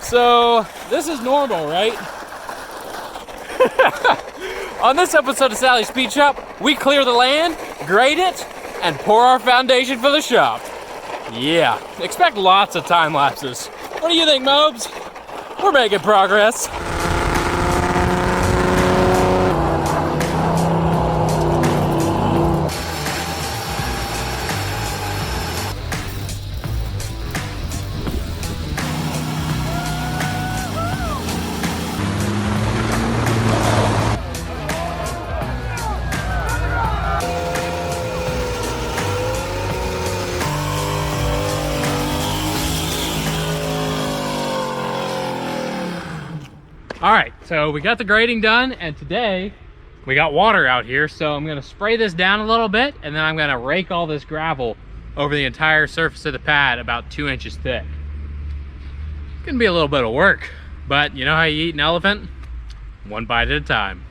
So this is normal, right? On this episode of Sally's Speed Shop, we clear the land, grade it, and pour our foundation for the shop. Yeah, expect lots of time lapses. What do you think, Mobes? We're making progress. All right, so we got the grading done, and today we got water out here, so I'm gonna spray this down a little bit, and then I'm gonna rake all this gravel over the entire surface of the pad about 2 inches thick. It's gonna be a little bit of work, but you know how you eat an elephant? One bite at a time.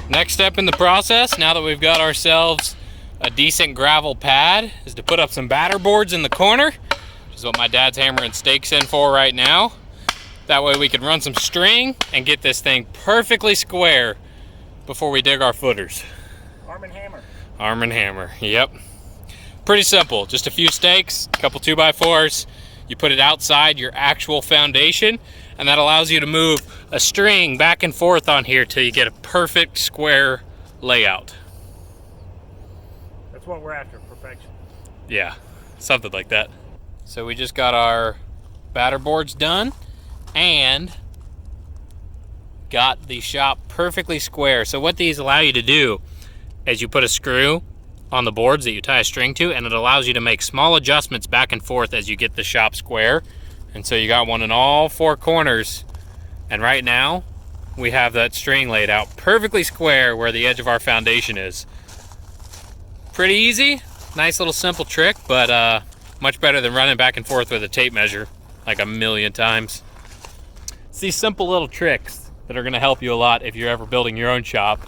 Next step in the process, now that we've got ourselves a decent gravel pad, is to put up some batter boards in the corner, which is what my dad's hammering stakes in for right now. That way we can run some string and get this thing perfectly square before we dig our footers. Arm and hammer. Arm and hammer, yep. Pretty simple, just a few stakes, a couple 2x4s. You put it outside your actual foundation, and that allows you to move a string back and forth on here till you get a perfect square layout. That's what we're after, perfection. Yeah, something like that. So we just got our batter boards done and got the shop perfectly square. So what these allow you to do is you put a screw on the boards that you tie a string to, and it allows you to make small adjustments back and forth as you get the shop square. And so you got one in all four corners, and right now we have that string laid out perfectly square where the edge of our foundation is. Pretty easy, nice little simple trick, but much better than running back and forth with a tape measure like a million times. It's these simple little tricks that are going to help you a lot if you're ever building your own shop.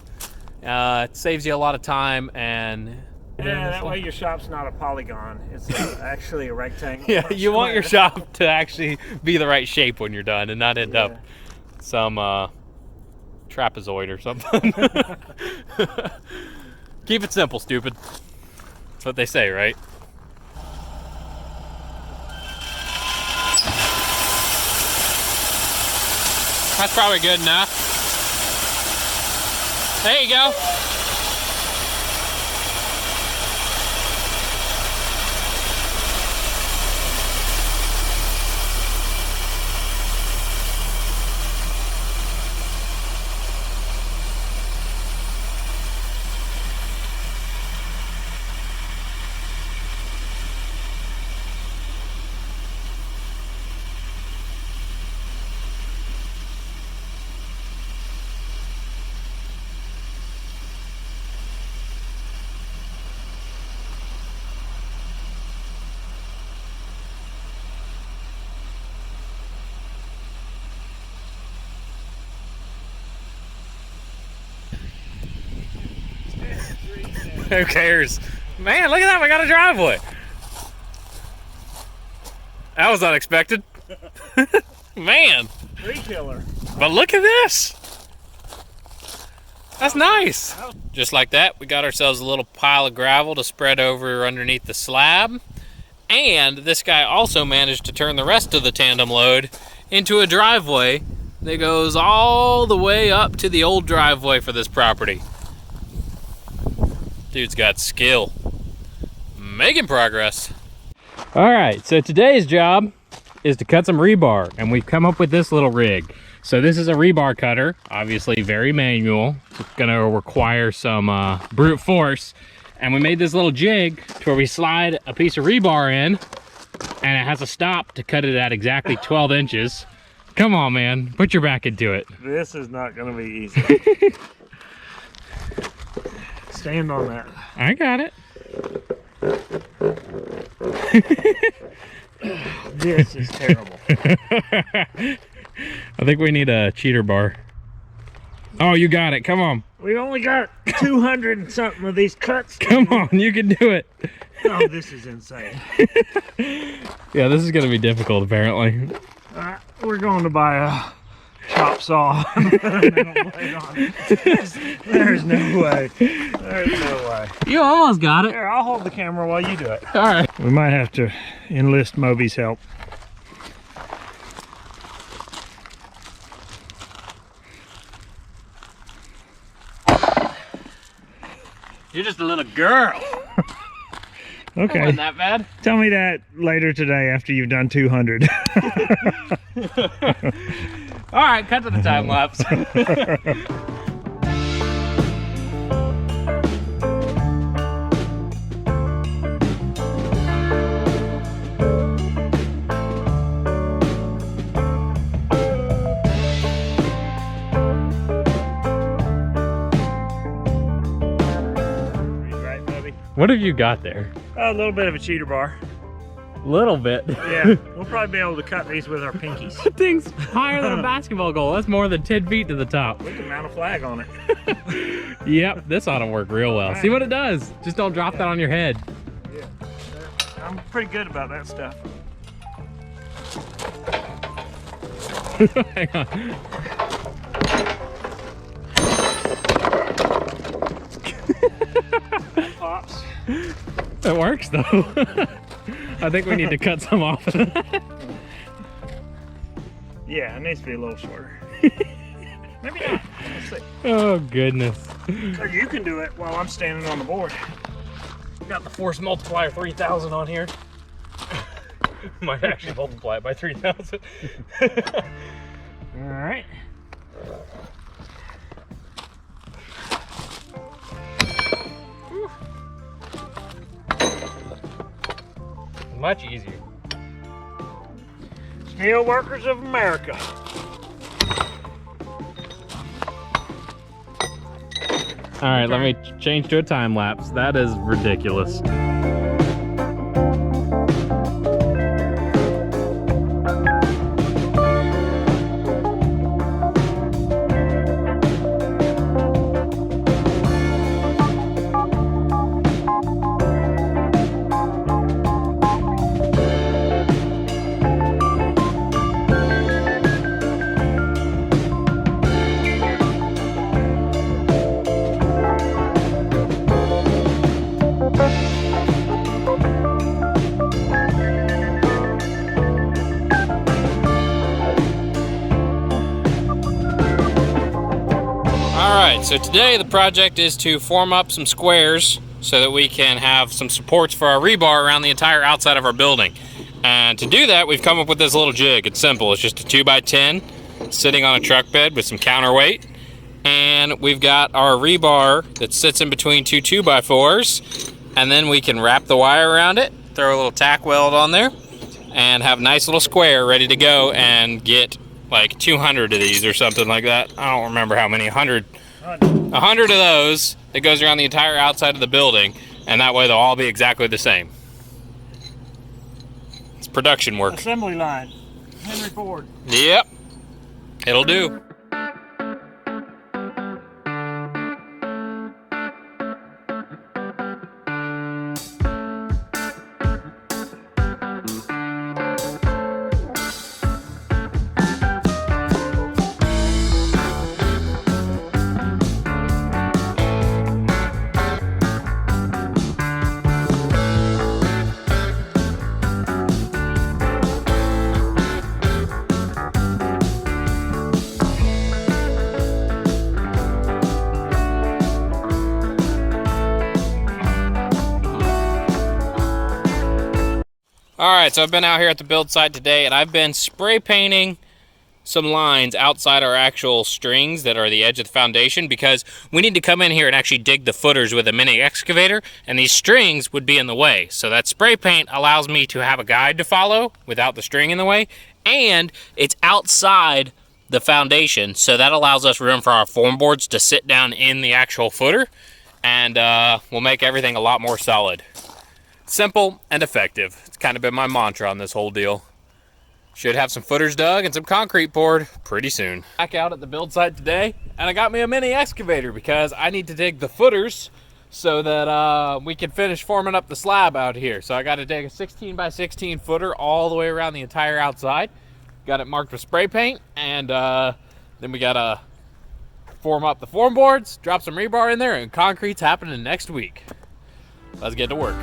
It saves you a lot of time, and yeah, that way your shop's not a polygon. It's actually a rectangle. Yeah, you want your shop to actually be the right shape when you're done and not end up some trapezoid or something. Keep it simple, stupid. That's what they say, right? That's probably good enough. There you go. Who cares? Man, look at that, we got a driveway. That was unexpected. Man. Tree killer. But look at this. That's nice. Just like that, we got ourselves a little pile of gravel to spread over underneath the slab. And this guy also managed to turn the rest of the tandem load into a driveway that goes all the way up to the old driveway for this property. Dude's got skill. Making progress. All right, so today's job is to cut some rebar, and we've come up with this little rig. So this is a rebar cutter, obviously very manual. It's gonna require some brute force. And we made this little jig to where we slide a piece of rebar in, and it has a stop to cut it at exactly 12 inches. Come on, man, put your back into it. This is not gonna be easy. Stand on that. I got it. This is terrible. I think we need a cheater bar. Oh, you got it. Come on. We've only got 200 and something of these cuts. Come on, you can do it. Oh, this is insane. Yeah, this is going to be difficult, apparently. We're going to buy a chop saw. There's no way. There's no way. You almost got it. Here, I'll hold the camera while you do it. All right. We might have to enlist Moby's help. You're just a little girl. Okay. Wasn't that bad? Tell me that later today after you've done 200. All right, cut to the time lapse. Right, Moby? What have you got there? A little bit of a cheater bar. Little bit. Yeah, we'll probably be able to cut these with our pinkies. That thing's higher than a basketball goal. That's more than 10 feet to the top. We can mount a flag on it. Yep, this ought to work real well. See what it does. Just don't drop that on your head. Yeah, I'm pretty good about that stuff. Hang on. Pops. It works though. I think we need to cut some off of that. Yeah, it needs to be a little shorter. Maybe not. Let's see. Oh goodness. So you can do it while I'm standing on the board. Got the force multiplier 3000 on here. Might actually multiply it by 3000. All right. Much easier. Steel Workers of America. All right, let me change to a time lapse. That is ridiculous. Alright, so today the project is to form up some squares so that we can have some supports for our rebar around the entire outside of our building. And to do that, we've come up with this little jig. It's simple. It's just a 2x10 sitting on a truck bed with some counterweight. And we've got our rebar that sits in between two 2x4s. And then we can wrap the wire around it, throw a little tack weld on there, and have a nice little square ready to go and get like 200 of these or something like that. I don't remember how many, 100 of those that goes around the entire outside of the building, and that way they'll all be exactly the same. It's production work. Assembly line. Henry Ford. Yep, it'll do. Alright, so I've been out here at the build site today and I've been spray painting some lines outside our actual strings that are the edge of the foundation, because we need to come in here and actually dig the footers with a mini excavator, and these strings would be in the way. So that spray paint allows me to have a guide to follow without the string in the way, and it's outside the foundation, so that allows us room for our form boards to sit down in the actual footer, and will make everything a lot more solid. Simple and effective. It's kind of been my mantra on this whole deal. Should have some footers dug and some concrete poured pretty soon. Back out at the build site today, and I got me a mini excavator because I need to dig the footers so that we can finish forming up the slab out here. So I got to dig a 16 by 16 footer all the way around the entire outside. Got it marked with spray paint, and then we got to form up the form boards, drop some rebar in there, and concrete's happening next week. Let's get to work.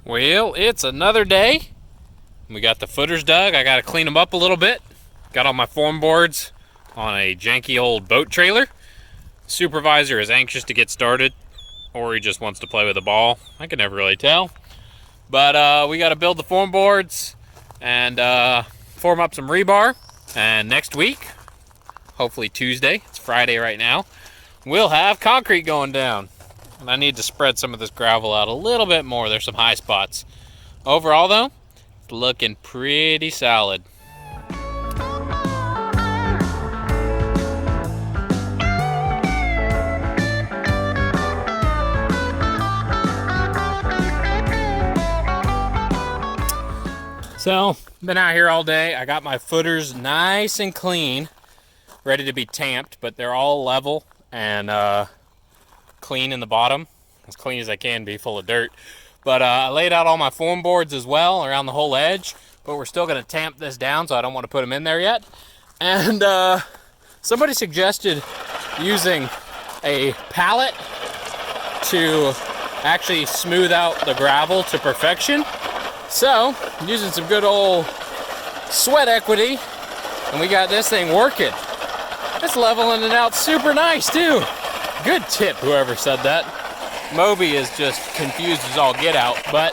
Well, it's another day. We got the footers dug. I got to clean them up a little bit. Got all my form boards on a janky old boat trailer. Supervisor is anxious to get started, or he just wants to play with the ball. I can never really tell. But we got to build the form boards and form up some rebar. And next week, hopefully Tuesday, it's Friday right now, we'll have concrete going down. And I need to spread some of this gravel out a little bit more. There's some high spots. Overall though, it's looking pretty solid. So, been out here all day. I got my footers nice and clean, ready to be tamped, but they're all level and clean in the bottom, as clean as I can be, full of dirt. But I laid out all my form boards as well around the whole edge, but we're still going to tamp this down, so I don't want to put them in there yet. And somebody suggested using a pallet to actually smooth out the gravel to perfection. So I'm using some good old sweat equity, and we got this thing working. It's leveling it out super nice too. Good tip, whoever said that. Moby is just confused as all get out, but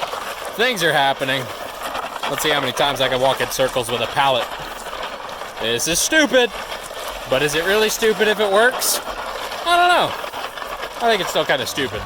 things are happening. Let's see how many times I can walk in circles with a pallet. This is stupid, but is it really stupid if it works? I don't know. I think it's still kind of stupid.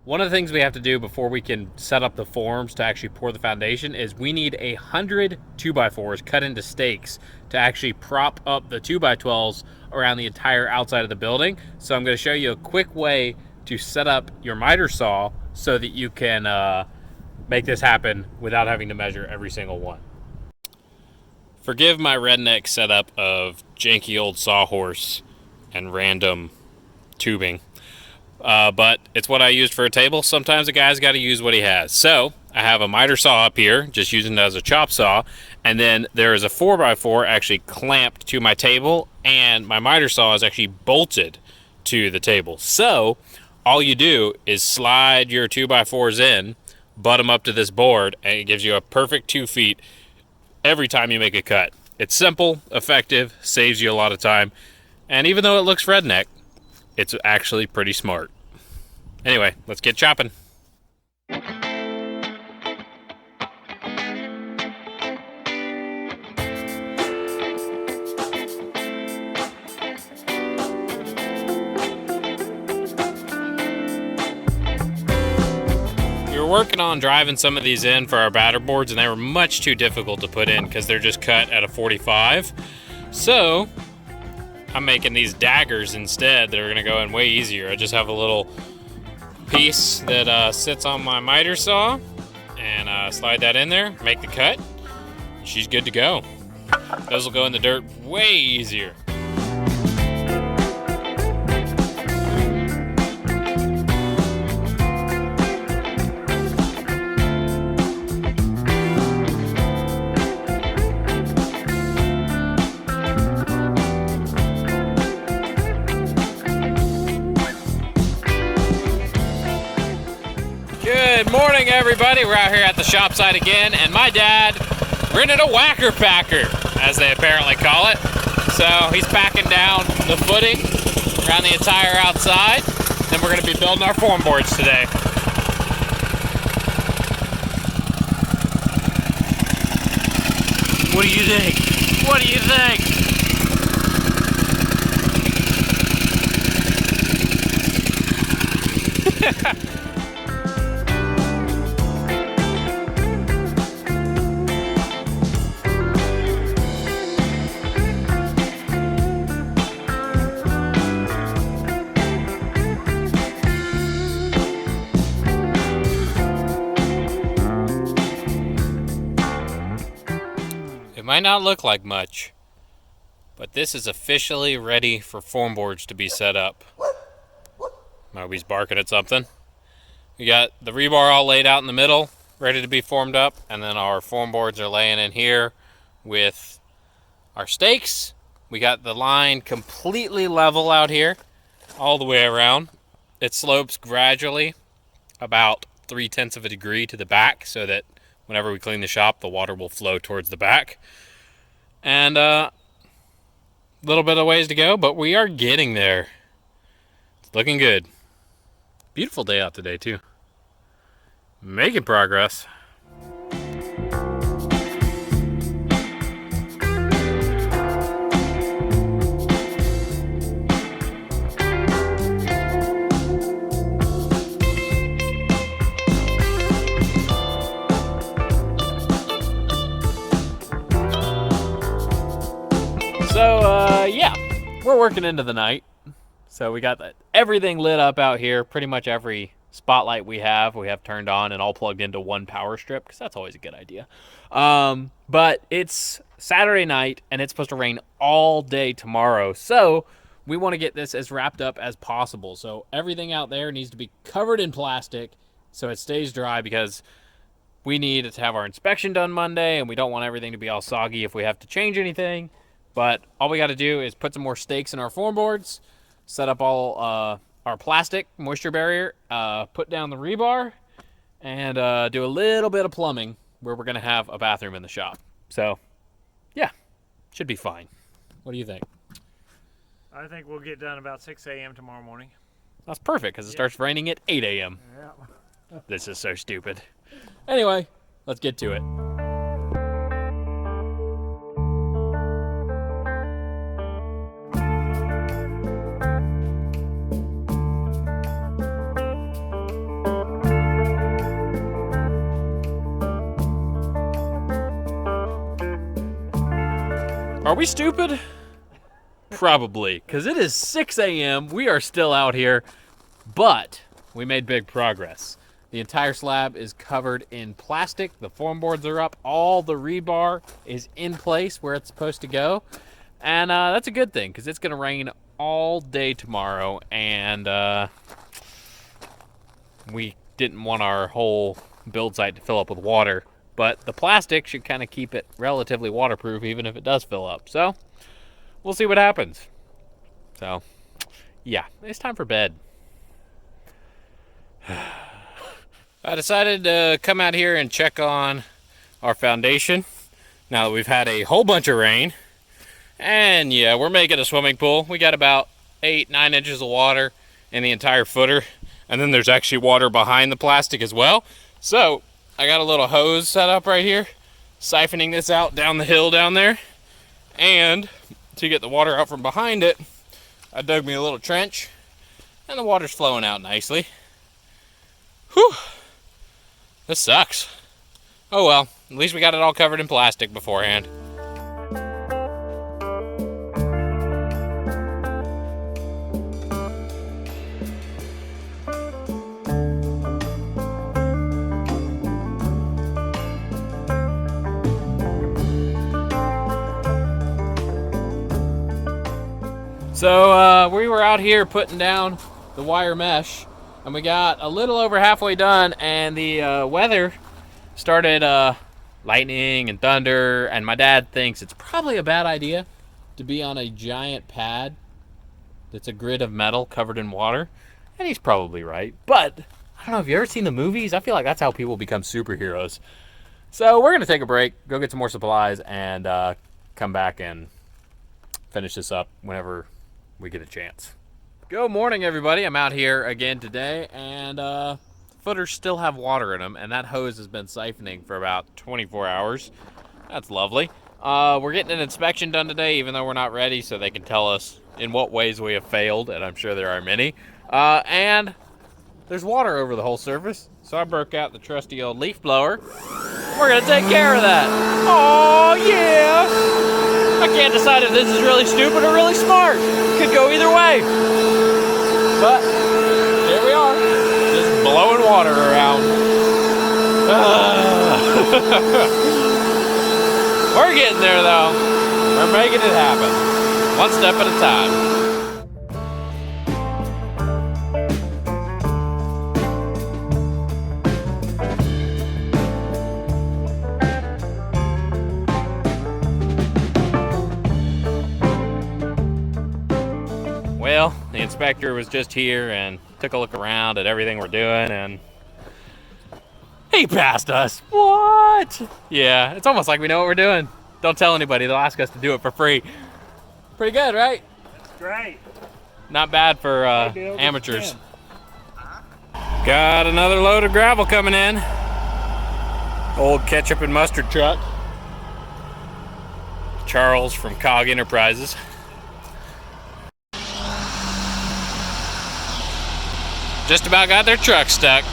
One of the things we have to do before we can set up the forms to actually pour the foundation is we need 100 2x4s cut into stakes to actually prop up the 2x12s around the entire outside of the building. So I'm going to show you a quick way to set up your miter saw so that you can make this happen without having to measure every single one. Forgive my redneck setup of janky old sawhorse and random tubing. But it's what I used for a table. Sometimes a guy's got to use what he has. So I have a miter saw up here, just using it as a chop saw, and then there is a 4x4 actually clamped to my table, and my miter saw is actually bolted to the table. So all you do is slide your 2x4s in, butt them up to this board, and it gives you a perfect 2 feet every time you make a cut. It's simple, effective, saves you a lot of time, and even though it looks redneck, it's actually pretty smart. Anyway, let's get chopping. You're working on driving some of these in for our batter boards, and they were much too difficult to put in because they're just cut at a 45. So I'm making these daggers instead that are gonna go in way easier. I just have a little piece that sits on my miter saw, and slide that in there, make the cut. She's good to go. Those will go in the dirt way easier. Good morning, everybody. We're out here at the shop site again, and my dad rented a whacker packer, as they apparently call it. So he's packing down the footing around the entire outside. Then we're gonna be building our form boards today. What do you think? What do you think? It might not look like much, but this is officially ready for form boards to be set up. Moby's barking at something. We got the rebar all laid out in the middle, ready to be formed up, and then our form boards are laying in here with our stakes. We got the line completely level out here, all the way around. It slopes gradually about 3/10 of a degree to the back, so that whenever we clean the shop, the water will flow towards the back. And a little bit of ways to go, but we are getting there. It's looking good. Beautiful day out today, too. Making progress. So, yeah, we're working into the night. So we got everything lit up out here. Pretty much every spotlight we have turned on and all plugged into one power strip, because that's always a good idea. But it's Saturday night, and it's supposed to rain all day tomorrow. So we want to get this as wrapped up as possible. So everything out there needs to be covered in plastic so it stays dry, because we need to have our inspection done Monday, and we don't want everything to be all soggy if we have to change anything. But all we got to do is put some more stakes in our form boards, set up all our plastic moisture barrier, put down the rebar, and do a little bit of plumbing where we're going to have a bathroom in the shop. So, yeah, should be fine. What do you think? I think we'll get done about 6 a.m. tomorrow morning. That's perfect, because it starts raining at 8 a.m. Yeah. This is so stupid. Anyway, let's get to it. Are we stupid? Probably, because it is 6 a.m. We are still out here, but we made big progress. The entire slab is covered in plastic. The form boards are up. All the rebar is in place where it's supposed to go. And that's a good thing, because it's going to rain all day tomorrow. And we didn't want our whole build site to fill up with water. But the plastic should kind of keep it relatively waterproof, even if it does fill up. So we'll see what happens. So, yeah, it's time for bed. I decided to come out here and check on our foundation now that we've had a whole bunch of rain. And yeah, we're making a swimming pool. We got about 8-9 inches of water in the entire footer. And then there's actually water behind the plastic as well. So I got a little hose set up right here, siphoning this out down the hill down there. And to get the water out from behind it, I dug me a little trench, and the water's flowing out nicely. Whew. This sucks. Oh well, at least we got it all covered in plastic beforehand. So we were out here putting down the wire mesh, and we got a little over halfway done, and the weather started lightning and thunder, and my dad thinks it's probably a bad idea to be on a giant pad that's a grid of metal covered in water, and he's probably right. But I don't know, have you ever seen the movies? I feel like that's how people become superheroes. So we're gonna take a break, go get some more supplies, and come back and finish this up whenever we get a chance. Good morning, everybody. I'm out here again today, and footers still have water in them, and that hose has been siphoning for about 24 hours. That's lovely. We're getting an inspection done today, even though we're not ready, so they can tell us in what ways we have failed, and I'm sure there are many. And there's water over the whole surface, so I broke out the trusty old leaf blower. We're gonna take care of that. Oh yeah! I can't decide if this is really stupid or really smart. Could go either way. But here we are, just blowing water around. We're getting there though. We're making it happen. One step at a time. Well, the inspector was just here and took a look around at everything we're doing, and he passed us. What? Yeah, it's almost like we know what we're doing. Don't tell anybody, they'll ask us to do it for free. Pretty good, right? That's great. Not bad for amateurs. Got another load of gravel coming in. Old ketchup and mustard truck. Charles from Cog Enterprises. Just about got their truck stuck.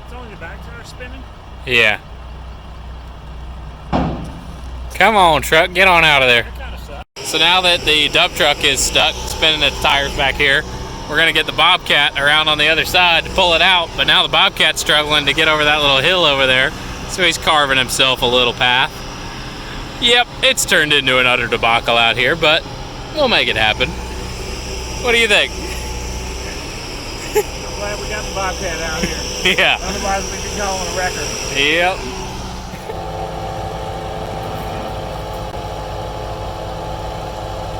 It's only the back tire spinning? Yeah. Come on, truck, get on out of there. That kind of sucks. So now that the dump truck is stuck spinning its tires back here, we're gonna get the Bobcat around on the other side to pull it out, but now the Bobcat's struggling to get over that little hill over there, so he's carving himself a little path. Yep, it's turned into an utter debacle out here, but we'll make it happen. What do you think? I'm glad we got the Bobcat out here. Yeah. Otherwise we'd be calling a record. Yep.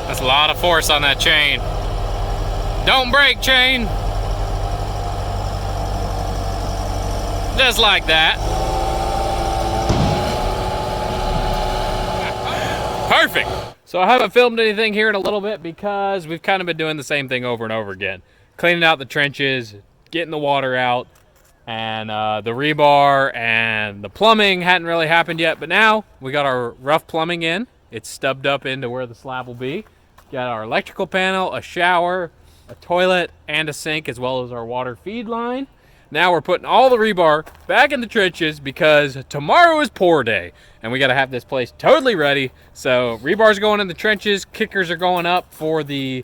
That's a lot of force on that chain. Don't break, chain. Just like that. Perfect. So I haven't filmed anything here in a little bit because we've kind of been doing the same thing over and over again. Cleaning out the trenches, getting the water out, and the rebar and the plumbing hadn't really happened yet, but now we got our rough plumbing in. It's stubbed up into where the slab will be. Got our electrical panel, a shower, a toilet, and a sink, as well as our water feed line. Now we're putting all the rebar back in the trenches because tomorrow is pour day, and we gotta have this place totally ready. So rebar's going in the trenches, kickers are going up for the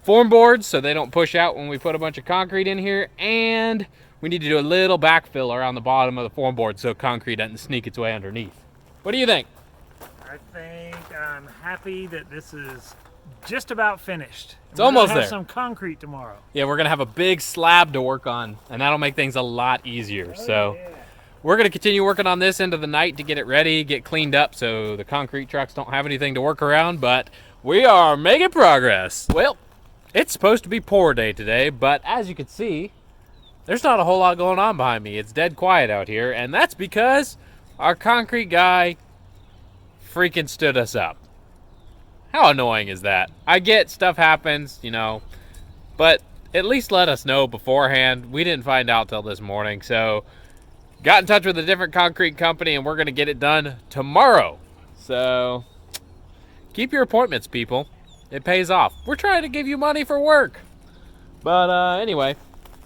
form boards so they don't push out when we put a bunch of concrete in here, and we need to do a little backfill around the bottom of the form board so concrete doesn't sneak its way underneath. What do you think? I think I'm happy that this is just about finished. It's almost there. Have some concrete tomorrow. Yeah, we're gonna have a big slab to work on, and that'll make things a lot easier. So we're gonna continue working on this end of the night to get it ready, get cleaned up so the concrete trucks don't have anything to work around, but we are making progress. Well, it's supposed to be pour day today, but as you can see, there's not a whole lot going on behind me. It's dead quiet out here, and that's because our concrete guy freaking stood us up. How annoying is that? I get stuff happens, you know, but at least let us know beforehand. We didn't find out till this morning, so got in touch with a different concrete company, and we're going to get it done tomorrow. So keep your appointments, people. It pays off. We're trying to give you money for work. But anyway,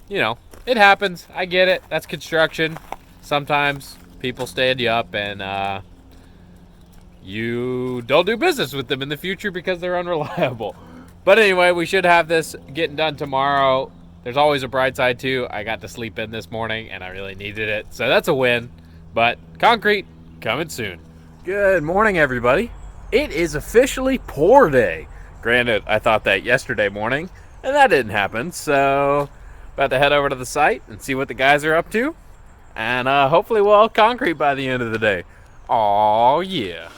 you know, it happens. I get it. That's construction. Sometimes people stand you up and you don't do business with them in the future because they're unreliable. But anyway, we should have this getting done tomorrow. There's always a bright side too. I got to sleep in this morning and I really needed it. So that's a win. But concrete coming soon. Good morning, everybody. It is officially pour day. Granted, I thought that yesterday morning and that didn't happen. So about to head over to the site and see what the guys are up to. And hopefully we'll concrete by the end of the day. Oh yeah.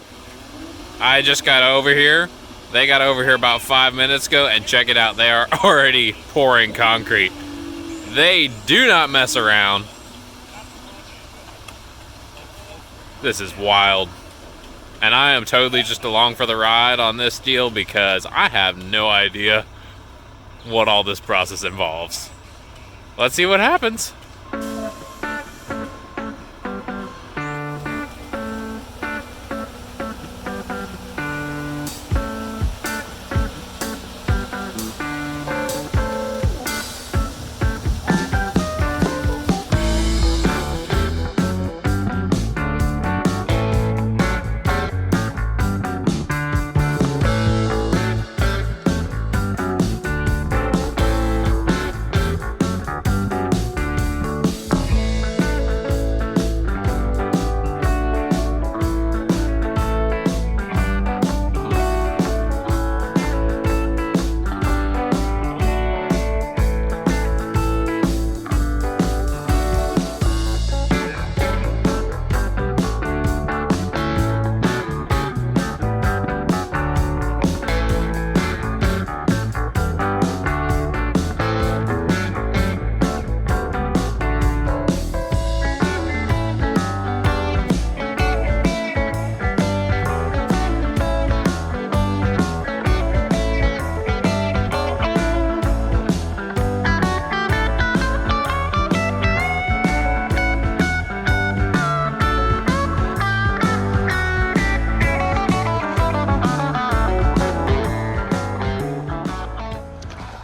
I just got over here. They got over here about 5 minutes ago, and check it out. They are already pouring concrete. They do not mess around. This is wild. And I am totally just along for the ride on this deal because I have no idea what all this process involves. Let's see what happens.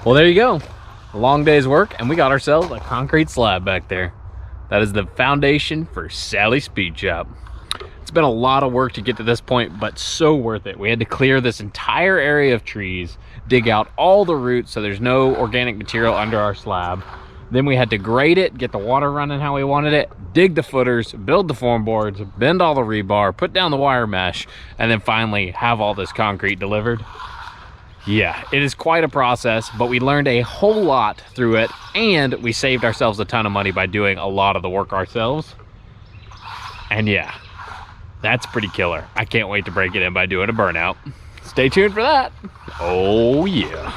Well, there you go. A long day's work, and we got ourselves a concrete slab back there. That is the foundation for Sally's Speed Shop. It's been a lot of work to get to this point, but so worth it. We had to clear this entire area of trees, dig out all the roots so there's no organic material under our slab. Then we had to grade it, get the water running how we wanted it, dig the footers, build the form boards, bend all the rebar, put down the wire mesh, and then finally have all this concrete delivered. Yeah, it is quite a process, but we learned a whole lot through it, and we saved ourselves a ton of money by doing a lot of the work ourselves. And yeah, that's pretty killer. I can't wait to break it in by doing a burnout. Stay tuned for that. Oh yeah.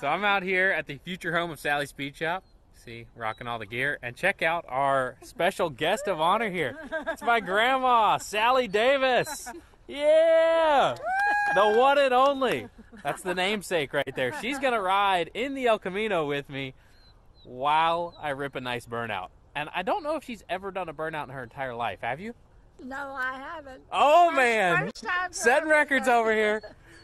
So I'm out here at the future home of Sally's Speed Shop. See, rocking all the gear. And check out our special guest of honor here. It's my grandma, Sally Davis. Yeah, the one and only. That's the namesake right there. She's gonna ride in the El Camino with me while I rip a nice burnout. And I don't know if she's ever done a burnout in her entire life. Have you? No, I haven't. Oh man, first time setting records over here.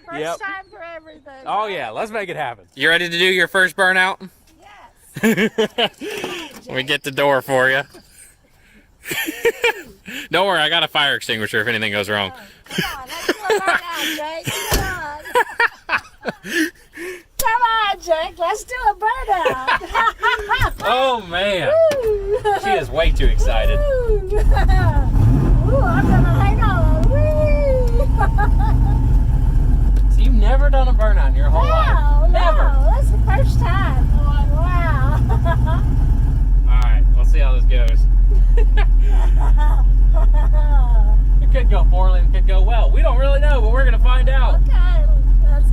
First time for everything. Oh yeah, let's make it happen. You ready to do your first burnout? Yes. Let me get the door for you. Don't worry, I got a fire extinguisher if anything goes wrong. Come on, let's do a burnout, Jake. Come on. Come on, Jake. Let's do a burnout. Oh man, she is way too excited. Ooh, I'm gonna hang on. Whee! So you've never done a burnout in your whole life? Never. No, that's the first time. Oh, wow. All right, we'll see how this goes. It could go poorly, it could go well. We don't really know, but we're gonna find out. Okay, let's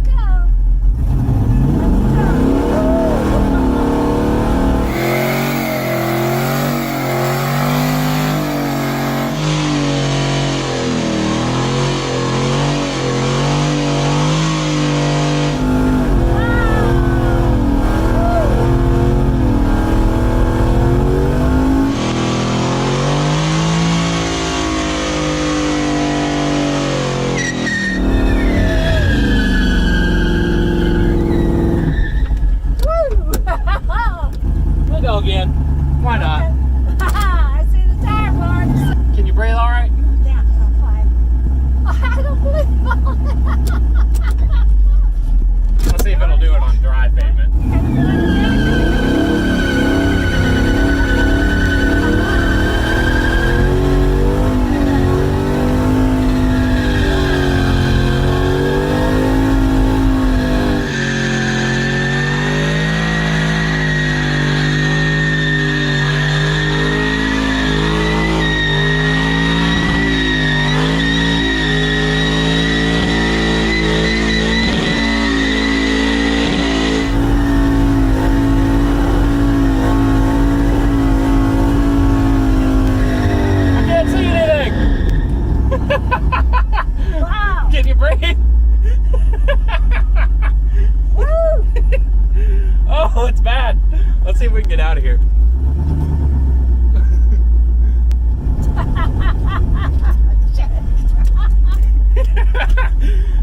Let's see if we can get out of here.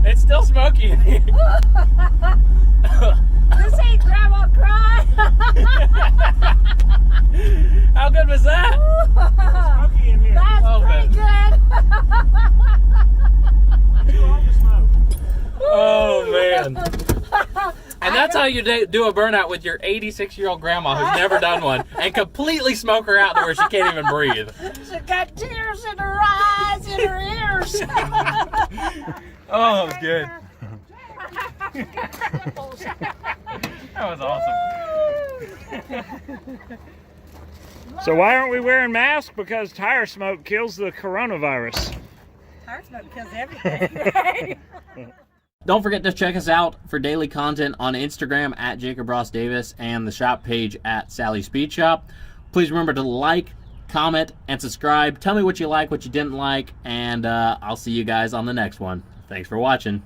It's still smoky in here. This ain't Grandma cry. How good was that? Smoky in here. That's Oh, pretty man. good. Do all the smoke. Oh, man. And that's how you do a burnout with your 86-year-old grandma who's never done one and completely smoke her out to where she can't even breathe. She got tears in her eyes, in her ears. Oh, that was good. That was awesome. So why aren't we wearing masks? Because tire smoke kills the coronavirus. Tire smoke kills everything. Don't forget to check us out for daily content on Instagram at Jacob Ross Davis and the shop page at Sally Speed Shop. Please remember to like, comment, and subscribe. Tell me what you like, what you didn't like, and I'll see you guys on the next one. Thanks for watching.